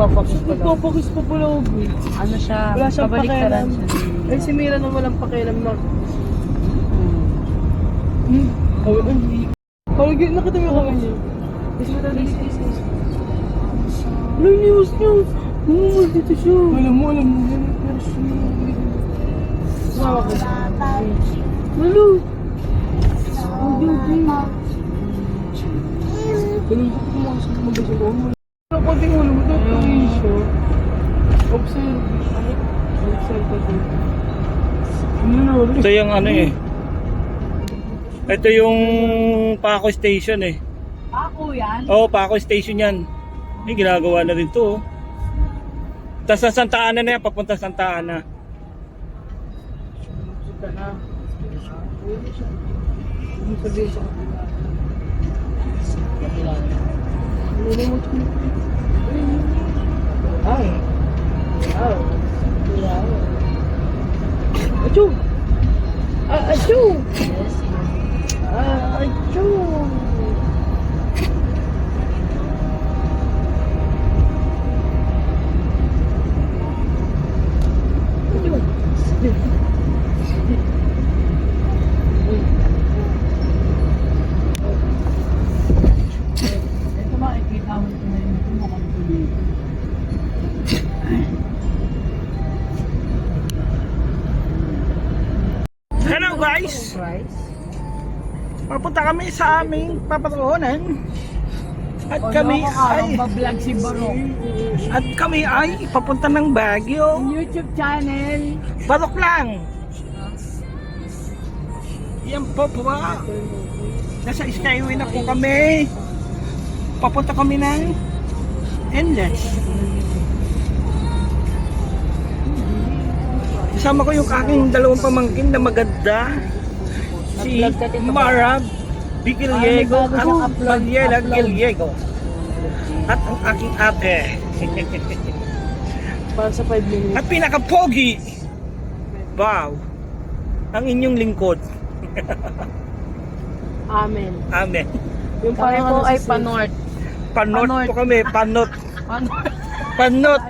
Nagpapakis pa lang. Nagpapakis pa pala ako. Ano siya? Wala siyang Kabaliktaran pakialam. siya. Eh si Mira nang walang pakialam na. Parang nakita mo yung kamay niya. Yes, wala news niya. Dito siya. Alam mo. Pero siya. Sumawa ko. Lalo. Ganun ko pumasok mo ba siya doon? Ang konting ulo mo daw po yung show. Observe. Observe ka doon. Ito yung ano eh. Ito yung Paco Station eh. Ako yan? Oo, Paco Station yan. Eh, ginagawa na rin to. Tapos sa Santa Ana na yan, papunta Santa Ana. Punta na. Ano sabihin siya? Ay. Wow. Wow. Achoo! Achoo! Achoo! Ito makikita mo ito na yung mukhang tuloy. Hello guys! Papunta kami sa aming papatronan. At kami ay Vlog si Barok. papunta ng Baguio. YouTube channel. Barok lang. Yan po po. Nasa Skyway na po kami. Papunta kami ng Endless. Kasama ko yung aking dalawang pamangkin na maganda. Si Mara Bigiliego at Mariela Giliego. At ang aking ate. Para sa 5 minutes. At pinaka-pogi. Wow. Ang inyong lingkod. Amen. Amen. Yung Kami parang po ano ay sa panort. Panort po kami. Panot. Panort. Panot.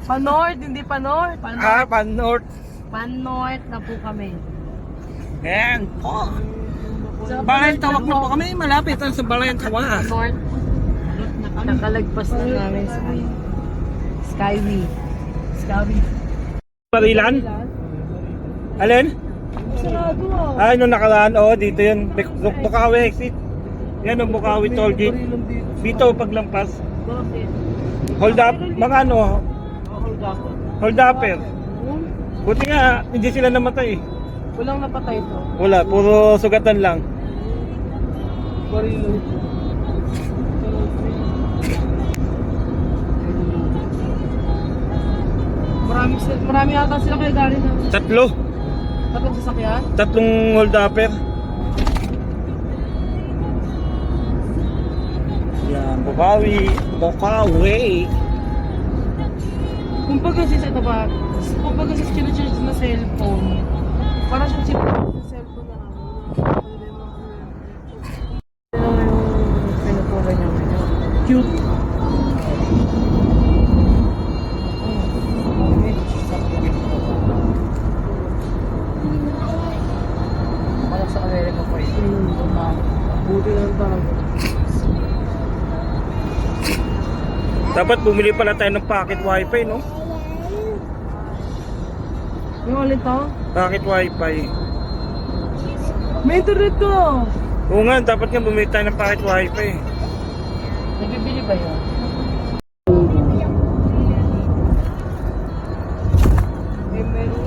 Panort, hindi panort. Ah, panort. Panort na po kami. Ayan po. Balayan Tawak na po kami. Malapit ang sa Balayan Tawak. Panort. Nakalagpas na namin sa Skyway. Skyway. Barilan? Alin? Sarado ah. Ay, nung nakaraan. Oo, dito yun. Bukawi exit. Yan ang Bukawi toll gate. Dito paglampas. Bakit? Hold up. Mga ano. Hold upper. Buti nga, hindi sila namatay. Walang napatay to. Wala, puro sugatan lang. Barilo. Marami ata sila kaya galing na. Tatlo. Tatlong sasakyan? Tatlong hold upper. Yan, Bukawi. Bukawi. Kung pag ito ba, kung pag sinacharge na cellphone, parang siya sinacharge na cellphone na ano yung pinutuloy niya ngayon. Cute. Wala sa Amerika po ito. Buti lang talaga. Dapat bumili pala tayo ng pocket wifi, no? Yung ulit to? Pocket wifi. May internet ko! Oo nga, dapat nga bumili tayo ng pocket wifi. Nabibili ba yun? Eh, meron.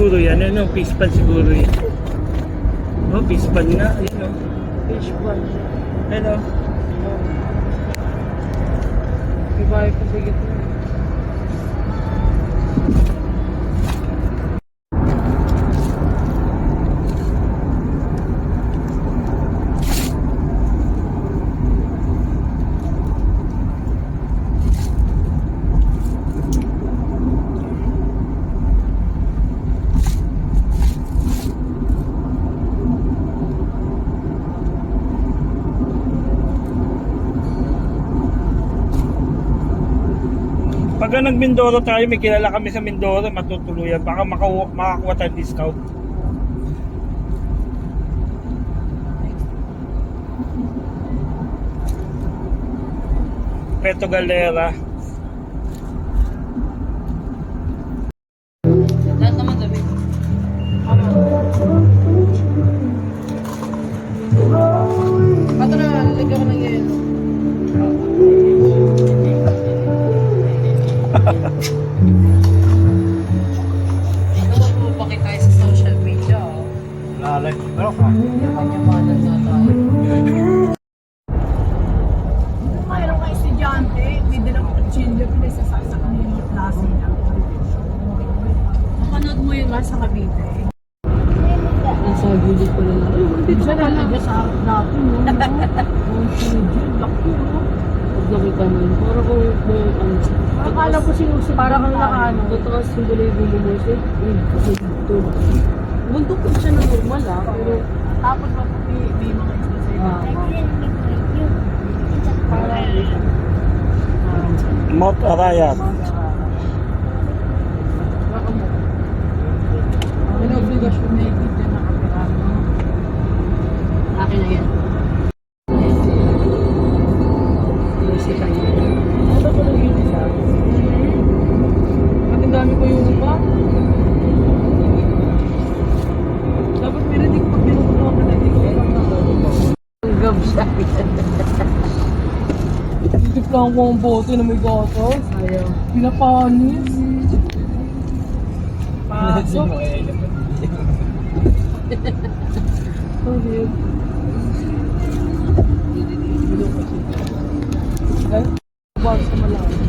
siguro yan. Ano, fish pan siguro yan. Oh, fish pan nga. Ayun o. Fish pan. Ano? Iba yung pasigit mo. Pagka nag-Mindoro tayo, may kilala kami sa Mindoro, matutuluyan. Baka makakuha tayong discount. Peto Galera. Lahat naman tabi. Pato na, lalagyan ko ng yelo. Ito mapapakit tayo sa social media. Lalay. Pero ka? Kanya-manan na tayo. Mayroon ka estudyante, may dalang kutsilyo, pinasasaksak ang mga klase niya. Napanood mo yun nga sa Cavite. Nasa gilid ko lang. Ay, Dito ka talaga sa harap natin, no? Ang kutsilyo, laki, no? pag nakita mo yun, para kung may ano. Akala ko sinusip. Para kang nakaano. Tatakas yung buloy-buloy mo siya. Kasi dito. Bundok ko siya na normal pero Tapos may mga isla sa iba. Mount Arayat. Baka mo. May obligasyon na ibigyan na kapirano. Akin na yan. musika niya. Ano ko lang yun isa? At ang dami ko yung upa. Dapat pinitig pag pinukuha ka na dito. Gab siya. Titip lang ko ang bote na may gatos. Ayaw. Pinapanis. Pasok. Okay. Okay? Bago sa malalim.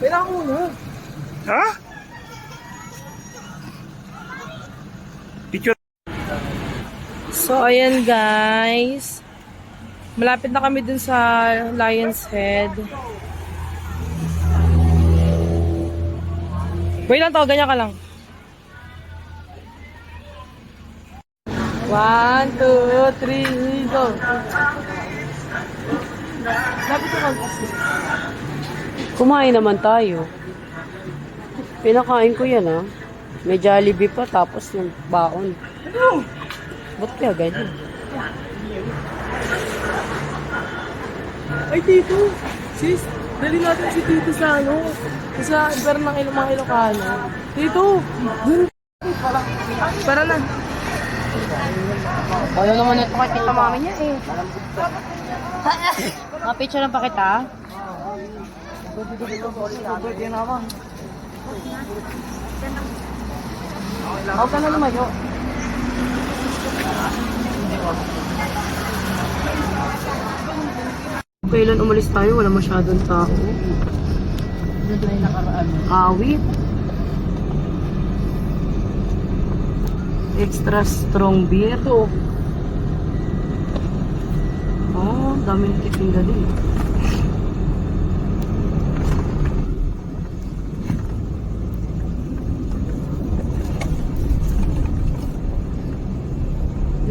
Kailangan mo na. Ha? Picture. So, ayan guys. Malapit na kami dun sa Lion's Head. Wait lang to, ganyan ka lang. 1, 2, 3, go! Dapat ko mag-assist. Kumain naman tayo. Pinakain ko yan ah. May Jollibee pa tapos yung baon. Ba't kaya ganyan? Ay, Tito! Sis, dali natin si Tito sa ano? Sa bar ng mga Ilocano. Tito! Dun! Para na. Ano naman ito kay tita mami niya eh. Mga picture lang pa kita. Huwag ka na lumayo. Kailan umalis tayo, wala masyadong tao. Doon tayo nakaraan. Awit. Extra strong beer. Ito. Oh, dami ng titinda din.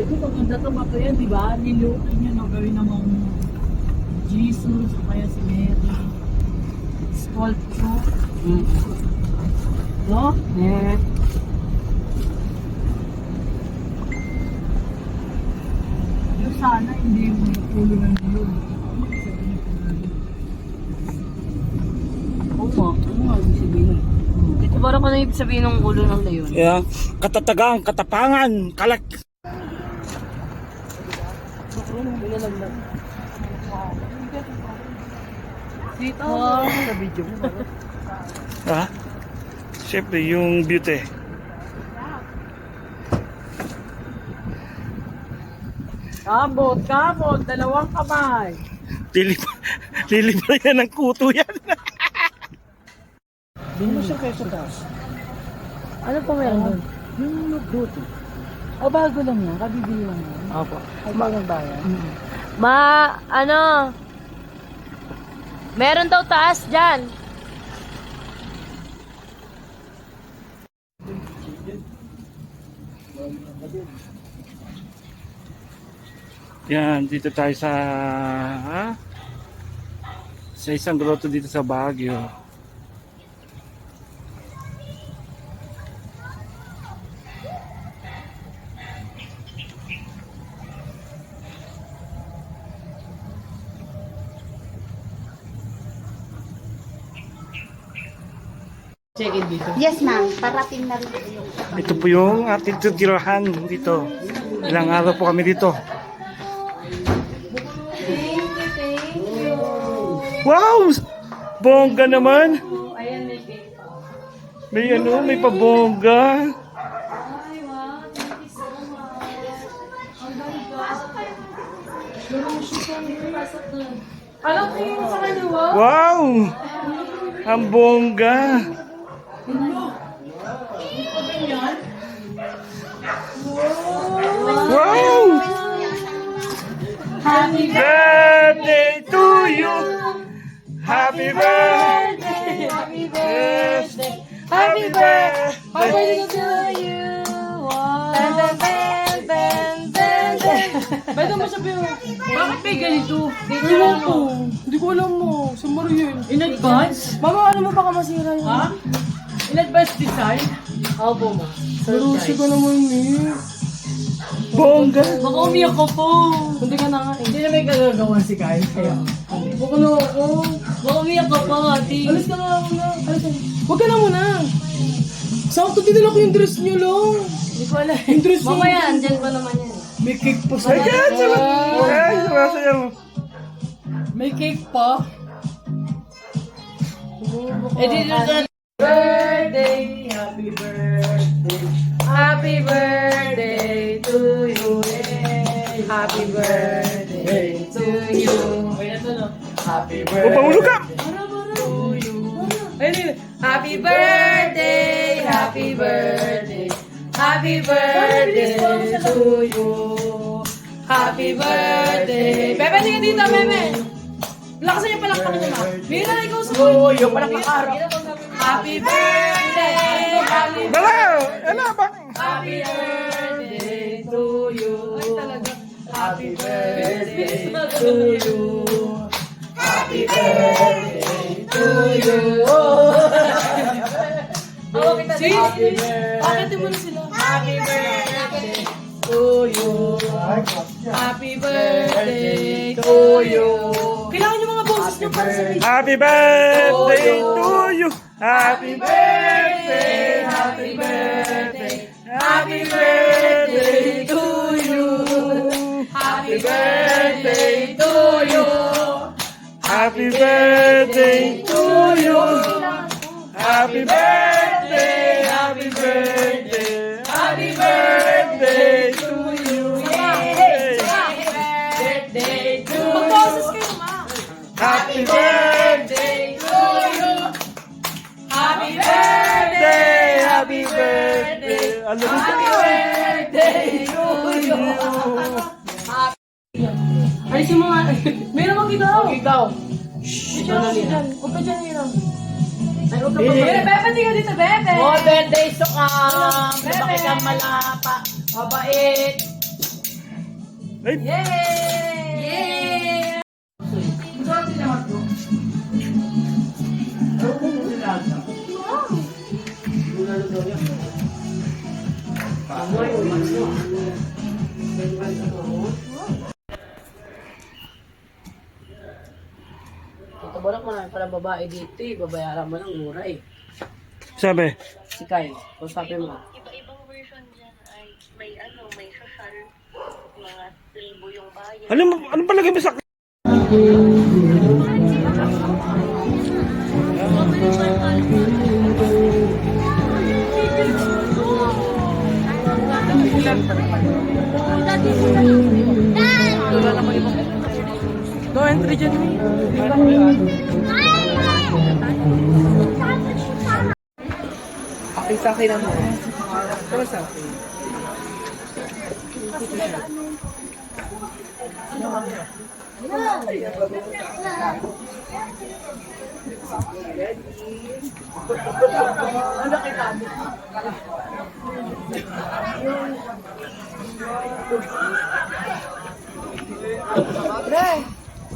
Ito, maganda ito ba ito yan, di ba? Niluto niya na gawin namang Jesus, o kaya si Mary. Sculpture. No? Eh. sana hindi yung ulo ng yun. Oo nga, ano nga ibig sabihin? Ito parang ano ibig sabihin ng ulo ng leon? Yeah. Katatagang, katapangan, kalak. Dito. Sa video mo. Ha? Siyempre, yung beauty. Kabot, kabot. Dalawang kamay. Lilibre yan ng kuto yan. Hindi mo siya peso taas. Ano pa meron doon? Yung nagbuto. O bago lang yan. Kabibili lang yan. Opo. Ay, bagang bayan. Meron daw taas dyan. Yan, dito tayo sa sa isang grotto dito sa Baguio. Check-in dito. Yes, ma'am. Parating na rin yung Ito po yung ating titirahan dito. Ilang araw po kami dito. Wow! Bongga naman! May ano, may pabongga. Alam ko yung sa kanya, wow. Wow! Ang bongga! Wow! Happy birthday to you! Happy birthday! Happy birthday! Happy birthday to you! Pwede mo sabihin, bakit may ganito? Ewan ko. Hindi ko alam mo. Sa Maria. In advance? Mama, ano mo baka masira yun? Ha? In advance design? Opo, ma. Marusi ka naman eh. Bongga! Baka umiyak ko po. Hindi ka na nga eh. Hindi na may kagagawa si Kai. Kaya, Huwag na ako. baka umiyak ka pa, ate. Alis ka nga muna. Alis ka. Huwag ka na muna. Sakto dinala ko yung dress niyo lang. Hindi ko alam. Yung dress niyo. Mamaya, andyan pa naman yan. May cake pa sa Ay, sumasayaw. May cake pa. Eh, dito na. Birthday, happy birthday. Happy birthday to you. Happy birthday to you. Happy O, birthday paulog ka! to you. Ayun, happy birthday, happy birthday. Happy birthday to you. Happy birthday. Bebe, tingin dito, Bebe. Lakasan niyo palakpakan niyo na. Mira, ikaw sa Oo, yung palakpakan. Happy birthday, happy Dala! Ano ba? Happy birthday to you. Happy birthday to you. Happy birthday to you. See? Bakit mo na sila? Happy birthday to you. Happy birthday to you. Kailangan yung mga boses niyo para sa video. Happy birthday to you! Happy birthday! Happy birthday. Happy birthday to you. Happy birthday to you. Happy birthday to you! Happy birthday! Happy birthday! Happy birthday to you! Birthday to you. Mag-boses kayo, ma. Happy birthday! To you. Happy birthday. Happy birthday! Ano rin Happy birthday to you. Alisin mo nga. Meron mag ikaw. Ikaw. Shhh. Huwag ka dyan, Mira. Ay, huwag ka pa. Bebe, tingnan dito, Bebe. Oh, birthday sukam. Bakit kang malapa? Mabait. Ay, Yay! Kabalak marami pala babae dito eh. Babayaran mo ng mura eh. Sabi, Si Kyle, kusapin mo. Iba-ibang version dyan ay may may social, mga libo yung bayan. ano palagay mo sa... No entry dyan. Okay sa akin naman. Ito sa akin.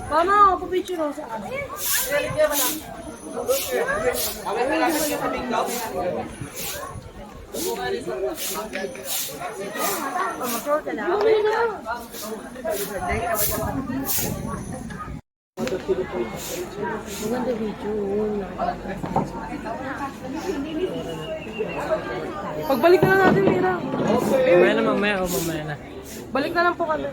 Paano? Papicture ako sa akin. Maganda video. Pagbalik na lang natin, Mira. Mamaya na, mamaya na. Balik na lang po kami.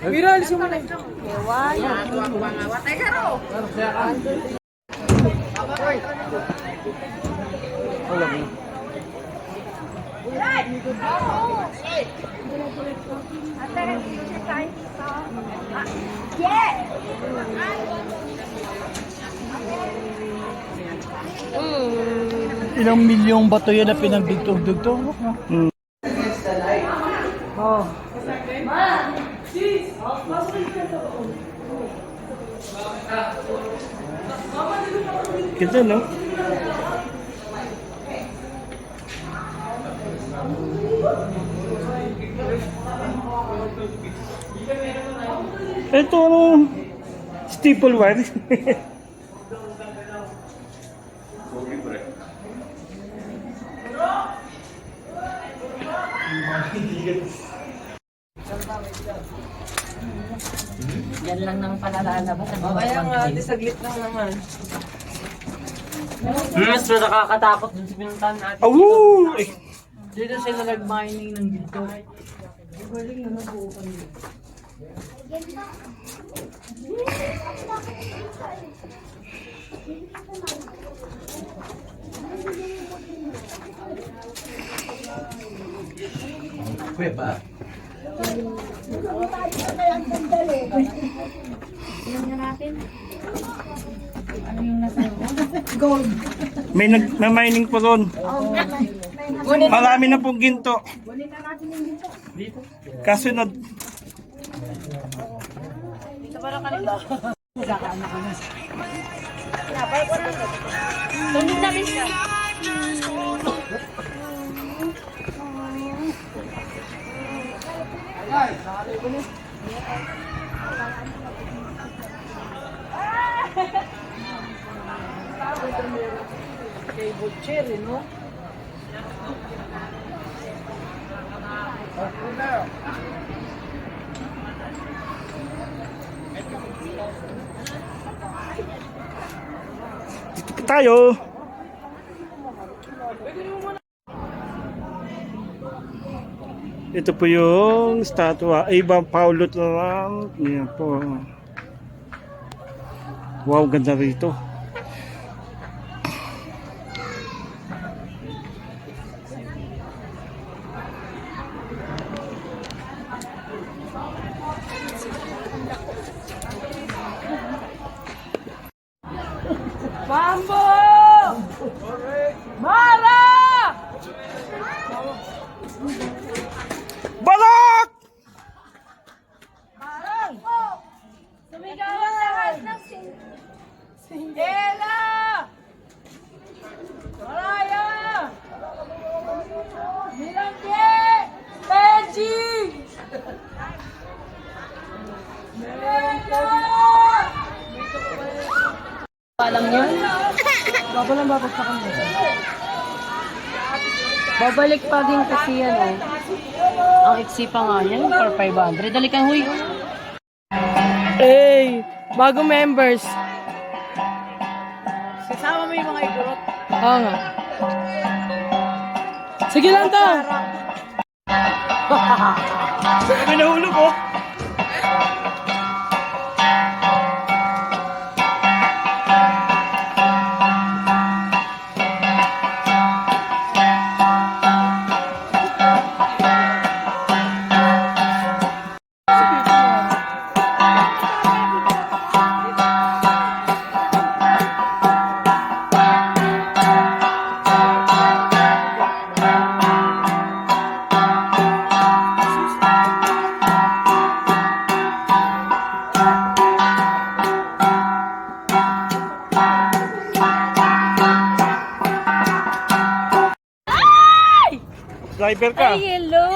Mira, alisin mo na. Ilang milyong bato yan na pinagdugtog-dugtog. Ganda, no? Ito, staple wire. Yan lang nang palalalabas. Kaya nga, saglit lang naman. Mas nakakatakot dun sa pinuntahan natin. Awoo! Dito sila nag-mining ng dito. May mining po doon. Marami na pong ginto. Kasunod. Dito tayo. Ito po yung statwa. Ibang Paulo lang. Yan po. Wow, ganda rito. Mambo! Mara! Balak! Sumigawan lahat ng Singela! Maraya! Milangge! Benji! Palang yun? Baba lang babagsakan mo. Babalik pa din kasi yan, oh. Ang iksi pa nga yan, for 500. Dalikan, huy. Hey, bagong members. Kasama mo yung mga igurot. Oo nga. Sige lang to. Kami nahulog, oh. Driver ka. Ay, hello!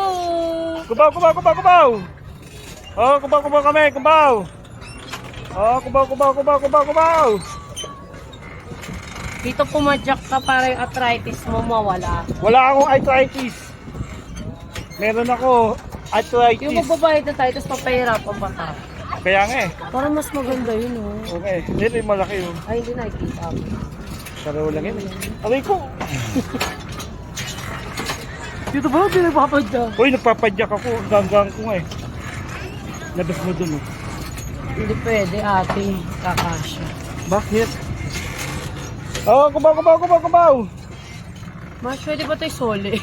Kubaw, kubaw, kubaw, kubaw. Oh, kubaw, kubaw kami, kubaw. Oh, kubaw, kubaw, kubaw, kubaw, kubaw. Dito pumadyak ka para yung arthritis mo mawala. Wala akong arthritis. Meron ako Yung arthritis. magbabayad na tayo, tapos papahirapan pa ka. Kaya nga eh. Parang mas maganda yun, oh. Okay, dito yung malaki yun. Ay, hindi nakikita ako. Saro lang yun. Aray ko. Dito ba? Hindi nagpapadya. Uy, nagpapadyak ako. Ganggang ko nga eh. Labas mo dun oh. Hindi pwede, ate. Kakasya. Bakit? Oh, kubaw, kubaw, kubaw, kubaw. Mas pwede ba tayo soli?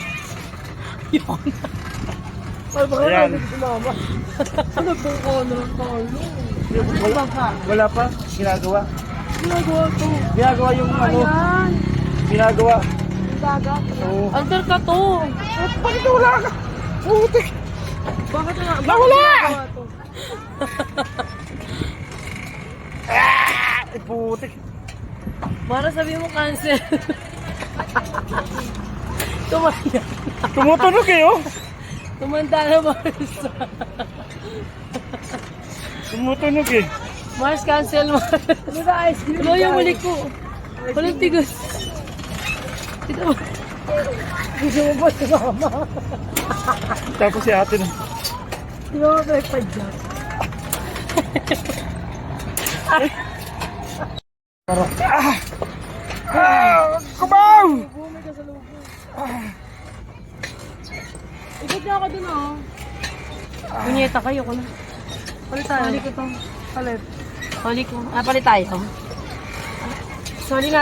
Yun. Ayan. Ano po ko ng talo? Wala pa. Ginagawa. Ginagawa to. Ginagawa yung ano. Ayan. Ginagawa. Dagat. Oo. Under ka to. Bakit wala ka? Putik. Bakit nga? Nawala! Ay, putik. Para sabi mo cancel. Tumanda. Tumutunog eh oh. Tumanda na Mars. Tumutunog eh. Mars cancel Mars. Ano na ice cream? Ano yung muli ko? Walang tigas. Ito ba? Gusto mo ba si mama? Tapos si ate na. Di ba mapagpadyak? Kubaw! Ikot niya ako dun oh. Punyeta kayo ko na. Palit tayo. Palit ko to. Palit. Palit ko. Palit tayo. Sorry na.